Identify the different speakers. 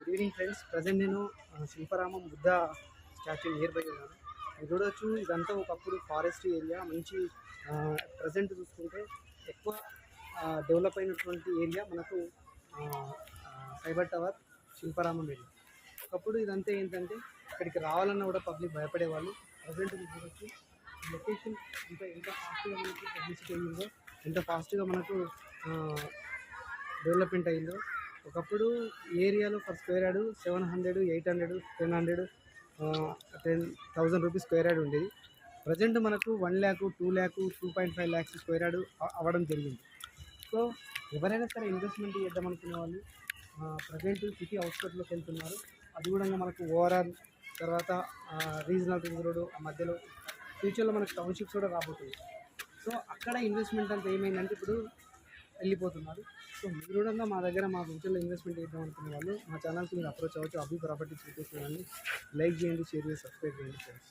Speaker 1: Good evening friends. Present నేను Shilparamam Buddha statue near by ఉన్నాను. మీరు చూడవచ్చు, ఇదంతా ఒకప్పుడు ఫారెస్ట్ ఏరియా. మంచి ప్రజెంట్ చూసుకుంటే ఎక్కువ డెవలప్ అయినటువంటి ఏరియా మనకు సైబర్ టవర్ శిల్పారామం ఏరియా. ఒకప్పుడు ఇదంతా ఏంటంటే ఇక్కడికి రావాలన్నా కూడా పబ్లిక్ భయపడేవాళ్ళు. ప్రజెంట్ మీరు చూడవచ్చు లొకేషన్ ఎంత ఫాస్ట్గా మనకు పబ్లిసిటీ అయ్యిందో, ఎంత ఫాస్ట్గా మనకు డెవలప్మెంట్ అయిందో. ఒకప్పుడు ఏరియాలో for square yard 700, 800, 1000, 10,000 rupees square yard ఉండేది. ప్రజెంట్ మనకు 1 lakh, 2 lakh, 2.5 lakhs square yard అవ్వడం జరిగింది. సో ఎవరైనా సరే ఇన్వెస్ట్మెంట్ చేద్దాం అనుకునే వాళ్ళు ప్రజెంట్ సిటీ అవుట్స్కట్లోకి వెళ్తున్నారు. అది కూడా మనకు ఓవరాల్ తర్వాత రీజనల్ రింగ్ రోడ్ ఆ మధ్యలో ఫ్యూచర్లో మనకు టౌన్షిప్స్ కూడా రాబోతుంది. సో అక్కడ ఇన్వెస్ట్మెంట్ అంతా ఏమైందంటే ఇప్పుడు వెళ్ళిపోతున్నారు. సో మీరు కూడా మా దగ్గర మా ఫ్యూచర్లో ఇన్వెస్ట్మెంట్ చేద్దాం అనుకునే వాళ్ళు మా ఛానల్కి మీరు అప్రోచ్ అవ్వచ్చు. అభి ప్రాపర్టీస్ చూపిస్తున్నాను. లైక్ చేయండి, షేర్ చేయండి, సబ్స్క్రైబ్ చేయండి ఫ్రెండ్స్.